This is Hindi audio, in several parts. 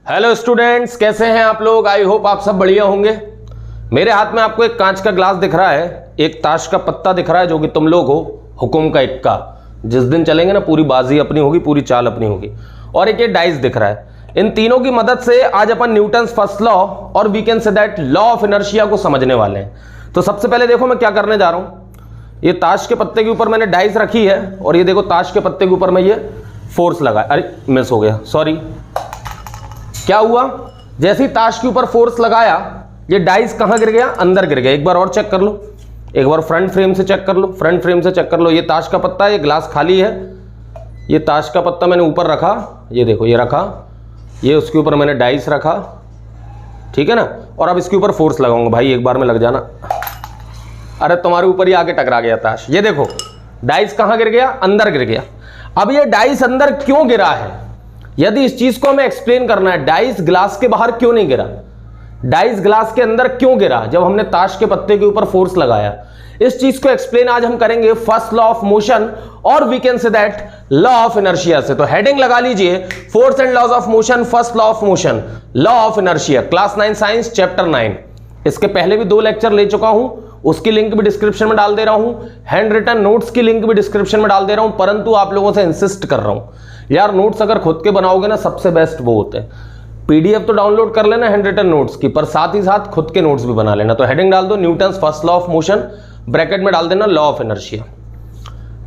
हेलो स्टूडेंट्स, कैसे हैं आप लोग। आई होप आप सब बढ़िया होंगे। मेरे हाथ में आपको एक कांच का ग्लास दिख रहा है, एक ताश का पत्ता दिख रहा है जो कि तुम लोग हो, हुकुम का इक्का। जिस दिन चलेंगे ना पूरी बाजी अपनी होगी, पूरी चाल अपनी होगी। और एक ये डाइस दिख रहा है। इन तीनों की मदद से आज अपन न्यूटन्स फर्स्ट लॉ और we can say that law of inertia को समझने वाले हैं। तो सबसे पहले देखो मैं क्या करने जा रहा हूं। ये ताश के पत्ते के ऊपर मैंने डाइस रखी है और ये देखो ताश के पत्ते के ऊपर मैं ये फोर्स लगा, अरे मिस हो गया, सॉरी। क्या हुआ, जैसे ही ताश के ऊपर फोर्स लगाया ये डाइस कहां गिर गया, अंदर गिर गया। एक बार और चेक कर लो, एक बार फ्रंट फ्रेम से चेक कर लो, फ्रंट फ्रेम से चेक कर लो। ये ताश का पत्ता है, ये ग्लास खाली है। ये ताश का पत्ता मैंने ऊपर रखा, ये देखो ये रखा, ये उसके ऊपर मैंने डाइस रखा, ठीक है ना। और अब इसके ऊपर फोर्स लगाऊंगा, भाई एक बार में लग जाना। अरे तुम्हारे ऊपर ही आके टकरा गया ताश। ये देखो डाइस कहां गिर गया, अंदर गिर गया। अब ये डाइस अंदर क्यों गिरा है, यदि इस चीज को हमें एक्सप्लेन करना है, डाइस ग्लास के बाहर क्यों नहीं गिरा, डाइस ग्लास के अंदर क्यों गिरा जब हमने ताश के पत्ते के ऊपर फोर्स लगाया, इस चीज को एक्सप्लेन आज हम करेंगे फर्स्ट लॉ ऑफ मोशन और we can say that law of inertia से। तो हेडिंग लगा लीजिए, force and laws of motion, first law of motion, law of inertia, class 9 science chapter 9। इसके पहले भी 2 लेक्चर ले चुका हूं, उसकी लिंक भी डिस्क्रिप्शन में डाल दे रहा हूं, हैंड रिटन नोट्स की लिंक भी डिस्क्रिप्शन में डाल दे रहा हूं। परंतु आप लोगों से इंसिस्ट कर रहा हूं यार, नोट्स अगर खुद के बनाओगे ना सबसे बेस्ट वो होते हैं। पीडीएफ तो डाउनलोड कर लेना हैंड रिटन नोट्स की, पर साथ ही साथ खुद के नोट्स भी बना लेना। तो हेडिंग डाल दो Newton's first law of motion, bracket में डाल देना law of inertia.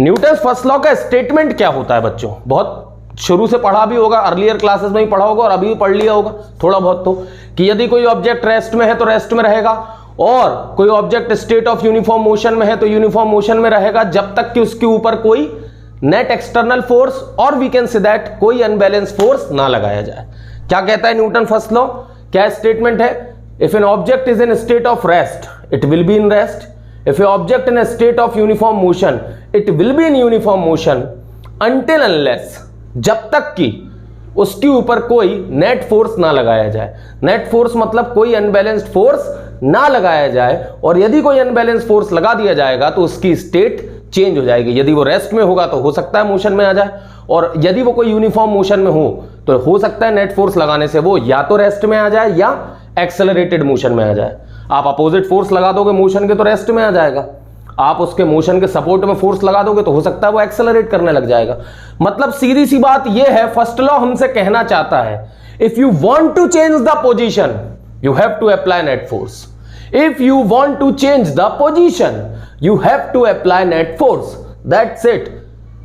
Newton's first law का स्टेटमेंट क्या होता है बच्चों, बहुत शुरू से पढ़ा भी होगा, अर्लियर क्लासेस में ही पढ़ा होगा और अभी भी पढ़ लिया होगा थोड़ा बहुत तो, कि यदि कोई ऑब्जेक्ट रेस्ट में है तो रेस्ट में रहेगा, और कोई object state of uniform motion में है तो यूनिफॉर्म मोशन में रहेगा जब तक कि उसके ऊपर कोई नेट एक्सटर्नल फोर्स और वी कैन से दैट कोई अनबैलेंस फोर्स ना लगाया जाए। क्या कहता है न्यूटन फर्स्ट लॉ, क्या स्टेटमेंट है, if an object is in state of rest it will be in rest, if A object in state of uniform motion it will be in uniform motion until unless, जब तक कि उसके ऊपर कोई नेट फोर्स ना लगाया जाए। नेट फोर्स मतलब कोई अनबैलेंस्ड फोर्स ना लगाया जाए, और यदि कोई अनबैलेंस फोर्स लगा दिया जाएगा तो उसकी स्टेट चेंज हो जाएगी। यदि वो रेस्ट में होगा तो हो सकता है मोशन में आ जाए, और यदि वो कोई यूनिफॉर्म मोशन में हो तो हो सकता है नेट फोर्स लगाने से वो या तो रेस्ट में आ जाए या एक्सेलरेटेड मोशन में आ जाए। आप अपोजिट फोर्स लगा दोगे मोशन के तो रेस्ट में आ जाएगा, आप उसके मोशन के सपोर्ट में फोर्स लगा दोगे तो हो सकता है वो एक्सेलरेट करने लग जाएगा। मतलब सीधी सी बात ये है, फर्स्ट लॉ हमसे कहना चाहता है, if you want to change the position you have to apply net force, if you want to change the position you have to apply net force, that's it.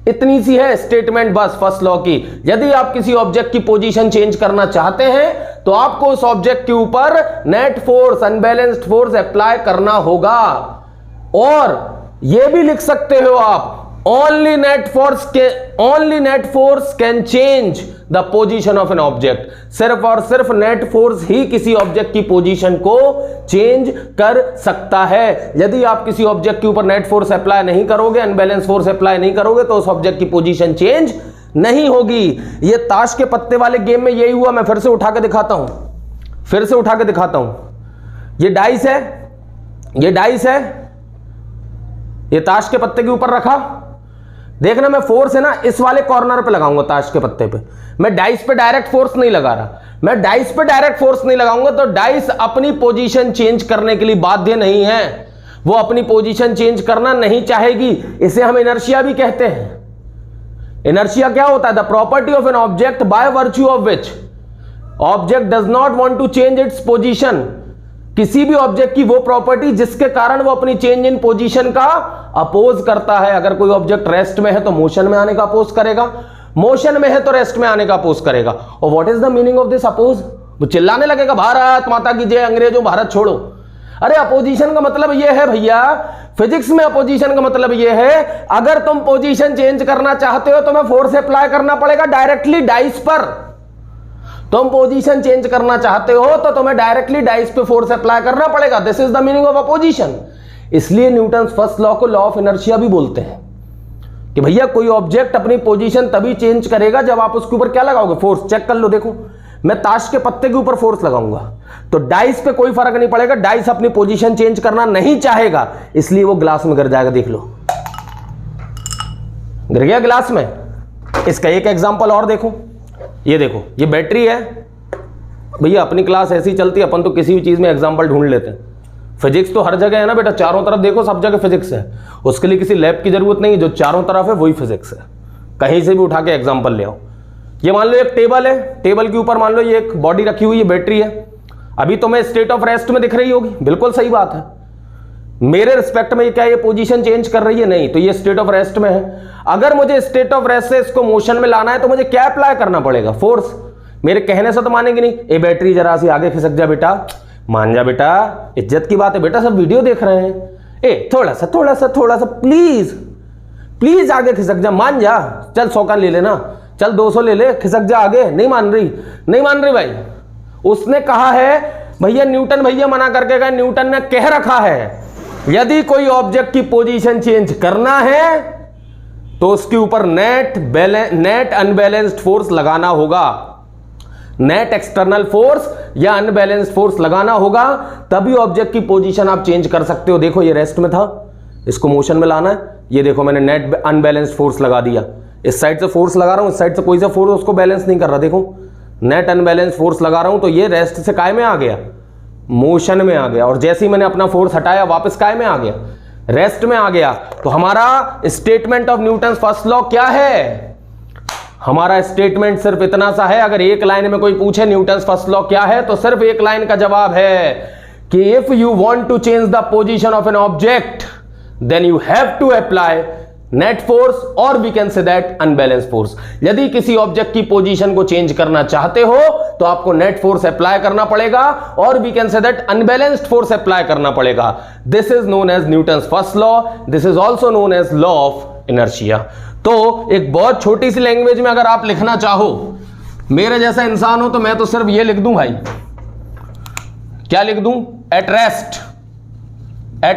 इतनी सी है स्टेटमेंट बस फर्स्ट लॉ की। यदि आप किसी ऑब्जेक्ट की पोजीशन चेंज करना चाहते हैं तो आपको उस ऑब्जेक्ट के ऊपर net force, unbalanced force apply करना होगा। और यह भी लिख सकते हो आप, only net force can change the position of an object. सिर्फ और सिर्फ नेट फोर्स ही किसी ऑब्जेक्ट की पोजीशन को चेंज कर सकता है। यदि आप किसी ऑब्जेक्ट के ऊपर नेट फोर्स अप्लाई नहीं करोगे, अनबैलेंस फोर्स अप्लाई नहीं करोगे, तो उस ऑब्जेक्ट की पोजीशन चेंज नहीं होगी। ये ताश के पत्ते वाले गेम में यही हुआ। मैं फिर से उठा के दिखाता हूं, ये डाइस है, ये डाइस है, ये ताश के पत्ते के ऊपर रखा। देखना मैं फोर्स है ना इस वाले कॉर्नर पे लगाऊंगा, ताश के पत्ते पे। मैं डाइस पे डायरेक्ट फोर्स नहीं लगा रहा, मैं डाइस पे डायरेक्ट फोर्स नहीं लगाऊंगा तो डाइस अपनी पोजीशन चेंज करने के लिए बाध्य नहीं है, वो अपनी पोजीशन चेंज करना नहीं चाहेगी। इसे हम इनर्शिया भी कहते हैं। इनर्शिया क्या होता है, the property of an object by virtue of which object does not want to change its position. किसी भी ऑब्जेक्ट की वो प्रॉपर्टी जिसके कारण वो अपनी चेंज इन पोजीशन का अपोज करता है। अगर कोई ऑब्जेक्ट रेस्ट में है तो मोशन में आने का अपोज करेगा, मोशन में है तो रेस्ट में आने का अपोज करेगा। और what is the meaning of this oppose, वो चिल्लाने लगेगा भारत माता की जय, अंग्रेजों भारत छोड़ो। अरे अपोजिशन का मतलब यह है भैया, फिजिक्स में अपोजिशन का मतलब यह है, अगर तुम पोजीशन चेंज करना चाहते हो तो तुम्हें फोर्स अप्लाई करना पड़ेगा डायरेक्टली डाइस पर। तुम पोजीशन चेंज करना चाहते हो तो तुम्हें डायरेक्टली डाइस पे फोर्स अप्लाई करना पड़ेगा। This is the meaning of opposition. इसलिए न्यूटन्स फर्स्ट लॉ को लॉ ऑफ इनर्शिया भी बोलते हैं कि भैया कोई ऑब्जेक्ट अपनी पोजीशन तभी चेंज करेगा जब आप उसके ऊपर क्या लगाओगे, फोर्स। चेक कर लो, देखो मैं ताश के पत्ते के ऊपर फोर्स लगाऊंगा तो डाइस पे कोई फर्क नहीं पड़ेगा, डाइस अपनी पोजीशन चेंज करना नहीं चाहेगा, इसलिए वो ग्लास में गिर जाएगा। देख लो गिर गया ग्लास में। इसका एक एग्जांपल और देखो, ये देखो ये बैटरी है, भैया अपनी क्लास ऐसी चलती है, अपन तो किसी भी चीज़ में एग्जाम्पल ढूंढ लेते हैं। फिजिक्स तो हर जगह है ना बेटा, चारों तरफ देखो सब जगह फिजिक्स है, उसके लिए किसी लैब की जरूरत नहीं है, जो चारों तरफ है वही फिजिक्स है, कहीं से भी उठा के एग्जाम्पल ले आओ। ये मान लो एक टेबल है, टेबल के ऊपर मान लो ये एक बॉडी रखी हुई है, बैटरी है, अभी तुम्हें स्टेट ऑफ रेस्ट में दिख रही होगी, बिल्कुल सही बात है। मेरे रिस्पेक्ट में क्या ये पोजीशन चेंज कर रही है? नहीं, तो ये स्टेट ऑफ रेस्ट में है। अगर मुझे स्टेट ऑफ रेस्ट से इसको मोशन में लाना है तो मुझे क्या अप्लाई करना पड़ेगा? फोर्स। मेरे कहने से तो मानेंगे नहीं, ए बैटरी जरा सी आगे खिसक जा बेटा, मान जा बेटा, इज्जत की बात है बेटा, सब वीडियो देख रहे हैं, ए थोड़ा सा प्लीज प्लीज आगे खिसक जा, मान जा, चल 100 का ले लेना, चल 200 ले ले, खिसक जा आगे। नहीं मान रही भाई। उसने कहा है भैया, न्यूटन भैया मना करके गए, न्यूटन ने कह रखा है यदि कोई ऑब्जेक्ट की पोजीशन चेंज करना है तो उसके ऊपर नेट अनबैलेंस्ड फोर्स लगाना होगा, नेट एक्सटर्नल फोर्स या अनबैलेंस्ड फोर्स लगाना होगा, तभी ऑब्जेक्ट की पोजीशन आप चेंज कर सकते हो। देखो ये रेस्ट में था, इसको मोशन में लाना है, ये देखो मैंने नेट अनबैलेंस्ड फोर्स लगा दिया, इस साइड से फोर्स लगा रहा हूं, इस साइड से कोई सा फोर्स उसको बैलेंस नहीं कर रहा, देखो नेट अनबैलेंस्ड फोर्स लगा रहा हूं, तो ये रेस्ट से काय में आ गया, मोशन में आ गया, और जैसे ही मैंने अपना फोर्स हटाया वापस काय में आ गया, रेस्ट में आ गया। तो हमारा statement of Newton's first law क्या है? हमारा स्टेटमेंट सिर्फ इतना सा है, अगर एक लाइन में कोई पूछे न्यूटन्स फर्स्ट लॉ क्या है, तो सिर्फ एक लाइन का जवाब है कि if you want to change the position of an object then you have to apply net force और we can say that unbalance force. यदि किसी ऑब्जेक्ट की पोजीशन को चेंज करना चाहते हो तो आपको नेट फोर्स अप्लाई करना पड़ेगा और we can say that unbalanced force apply करना पड़ेगा। This is known as Newton's first law, this is also known as law of inertia. तो एक बहुत छोटी सी लैंग्वेज में अगर आप लिखना चाहो, मेरे जैसा इंसान हो, तो मैं तो सिर्फ ये लिख दूं भाई, क्या लिख दूं? At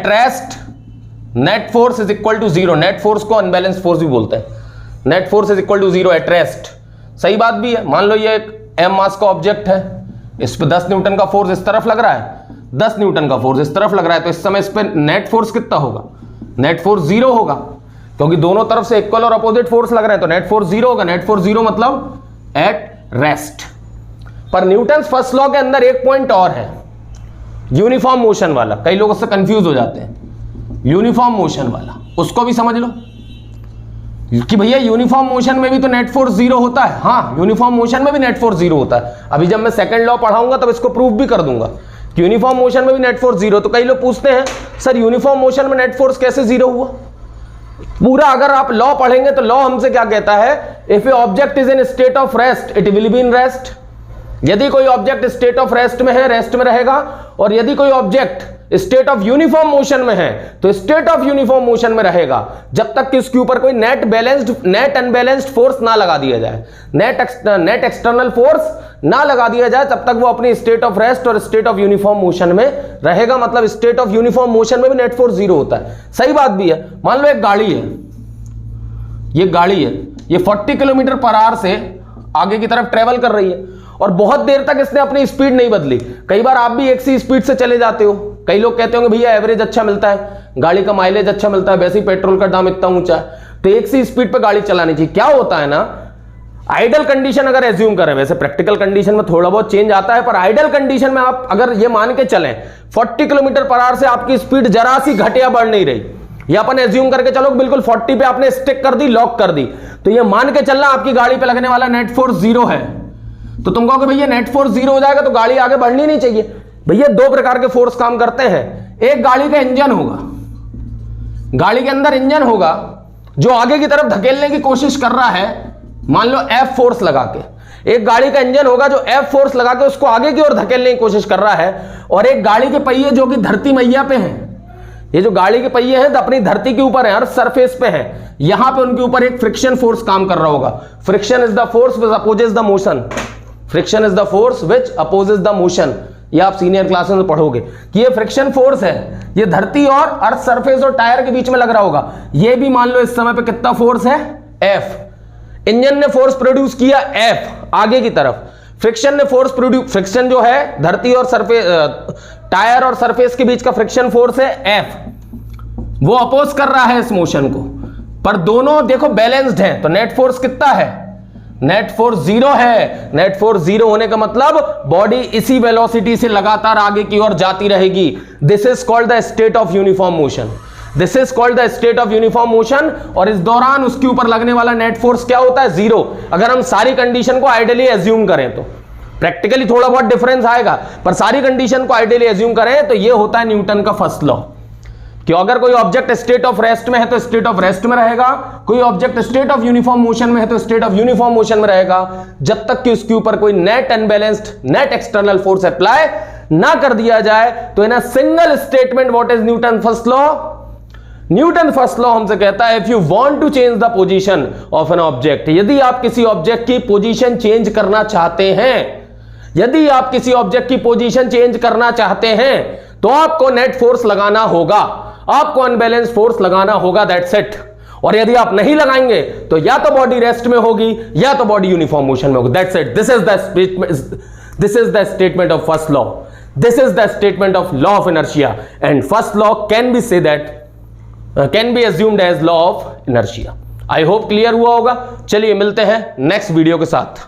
rest net force is equal to 0। Net force को अनबैलेंस फोर्स भी बोलते हैं। Net force is equal to 0 at rest. सही बात भी है। मान लो ये एक m मास का ऑब्जेक्ट है, इस पे 10 न्यूटन का फोर्स इस तरफ लग रहा है, 10 न्यूटन का फोर्स इस तरफ लग रहा है, तो इस समय इस पे नेट फोर्स कितना होगा? नेट फोर्स 0 होगा, क्योंकि दोनों तरफ से इक्वल और अपोजिट फोर्स लग रहे हैं, तो नेट फोर्स 0 होगा। नेट फोर्स 0 मतलब एट रेस्ट। पर न्यूटन्स फर्स्ट लॉ के अंदर एक पॉइंट और है, यूनिफॉर्म मोशन वाला। कई लोग उससे कंफ्यूज हो जाते हैं। यूनिफॉर्म मोशन वाला, उसको भी समझ लो कि भैया यूनिफॉर्म मोशन में भी तो नेट फोर्स 0 होता है। हाँ, यूनिफॉर्म मोशन में भी नेट फोर्स 0 होता है। अभी जब मैं सेकंड लॉ पढ़ाऊंगा तब इसको प्रूव भी कर दूंगा कि यूनिफॉर्म मोशन में भी नेट फोर्स 0। तो कई लोग पूछते हैं सर यूनिफॉर्म मोशन में नेट फोर्स कैसे 0 हुआ? पूरा अगर आप लॉ पढ़ेंगे तो लॉ हमसे क्या कहता है? If A object is in state of rest it will be in rest. यदि कोई ऑब्जेक्ट स्टेट ऑफ रेस्ट में है, रेस्ट में रहेगा, और यदि कोई object state of uniform motion में है तो स्टेट ऑफ यूनिफॉर्म मोशन में रहेगा, जब तक कि उसके ऊपर कोई नेट अनबैलेंस्ड फोर्स ना लगा दिया जाए, नेट एक्सटर्नल फोर्स ना लगा दिया जाए, तब तक वो अपनी स्टेट ऑफ रेस्ट और स्टेट ऑफ यूनिफॉर्म मोशन में रहेगा। मतलब स्टेट ऑफ यूनिफॉर्म मोशन में भी नेट फोर्स 0 होता है। सही बात भी है। मान लो एक गाड़ी है, ये गाड़ी है, ये 40 किलोमीटर पर आवर से आगे की तरफ ट्रेवल कर रही है और बहुत देर तक इसने अपनी स्पीड नहीं बदली। कई बार आप भी एक सी स्पीड से चले जाते हो। कई लोग कहते होंगे भैया एवरेज अच्छा मिलता है, गाड़ी का माइलेज अच्छा मिलता है, वैसे ही पेट्रोल का दाम इतना ऊंचा है, तो एक सी स्पीड पे गाड़ी चलानी चाहिए। क्या होता है ना, आइडल कंडीशन अगर एज्यूम करें, वैसे प्रैक्टिकल कंडीशन में थोड़ा बहुत चेंज आता है, पर आइडल कंडीशन में आप अगर ये मान के चलें 40 किलोमीटर पर आवर से आपकी स्पीड जरा सी घट या बढ़ नहीं रही, ये अपन एज्यूम करके चलो बिल्कुल 40 पे आपने स्टिक कर दी, लॉक कर दी, तो ये मान के चलना आपकी गाड़ी पे लगने वाला नेट फोर्स 0 है। तो तुम कहोगे भैया नेट फोर्स 0 हो जाएगा तो गाड़ी आगे बढ़नी नहीं चाहिए। भैया 2 प्रकार के फोर्स काम करते हैं। एक गाड़ी का इंजन होगा, गाड़ी के अंदर इंजन होगा जो आगे की तरफ धकेलने की कोशिश कर रहा है, मान लो F फोर्स लगा के। एक गाड़ी का इंजन होगा जो F फोर्स लगा के उसको आगे की ओर धकेलने की कोशिश कर रहा है, और एक गाड़ी के पहिए जो कि धरती मैया पे हैं। ये जो गाड़ी के पहिए हैं अपनी धरती के ऊपर है, अर्थ सरफेस पे है, यहां पे उनके ऊपर एक फ्रिक्शन फोर्स काम कर रहा होगा। Friction is the force which opposes the motion. Friction is the force which opposes the motion. ये आप सीनियर क्लासेस में पढ़ोगे कि ये फ्रिक्शन फोर्स है, ये धरती और अर्थ सरफेस और टायर के बीच में लग रहा होगा। ये भी मान लो इस समय पे कितना फोर्स है? F। इंजन ने फोर्स प्रोड्यूस किया F आगे की तरफ, फ्रिक्शन ने फोर्स प्रोड्यूस, फ्रिक्शन जो है धरती और सरफेस, टायर और सरफेस के बीच का फ्रिक्शन फोर्स है F, वो अपोज कर रहा है इस मोशन को। पर दोनों देखो बैलेंस्ड हैं, तो नेट फोर्स कितना है? नेट फोर्स जीरो है। नेट फोर्स जीरो होने का मतलब बॉडी इसी वेलोसिटी से लगातार आगे की ओर जाती रहेगी। This is called the state of uniform motion. This is called the state of uniform motion. और इस दौरान उसके ऊपर लगने वाला नेट फोर्स क्या होता है? जीरो। अगर हम सारी कंडीशन को आइडियली एज्यूम करें तो, प्रैक्टिकली थोड़ा बहुत डिफरेंस आएगा, पर सारी कंडीशन को आइडियली एज्यूम करें तो ये होता है न्यूटन का फर्स्ट लॉ कि अगर कोई ऑब्जेक्ट स्टेट ऑफ रेस्ट में है तो स्टेट ऑफ रेस्ट में रहेगा, कोई object state of uniform motion में है तो स्टेट ऑफ यूनिफॉर्म मोशन में रहेगा, जब तक कि उसके ऊपर कोई net unbalanced net external force apply ना कर दिया जाए। तो in a single statement what is Newton first law? Newton first law हमसे कहता है if you want to change the position of an object, यदि आप किसी ऑब्जेक्ट की पोजीशन चेंज करना चाहते हैं, यदि आप किसी ऑब्जेक्ट की पोजीशन चेंज करना चाहते हैं तो आपको नेट फोर्स लगाना होगा, आपको अनबैलेंस फोर्स लगाना होगा, दैट्स इट। और यदि आप नहीं लगाएंगे तो या तो बॉडी रेस्ट में होगी या तो बॉडी यूनिफॉर्म मोशन में होगी, that's it. This is the statement of first law, this is the statement of law of inertia and first law can be say that can be assumed as law of inertia. I hope clear हुआ होगा। चलिए मिलते हैं नेक्स्ट वीडियो के साथ।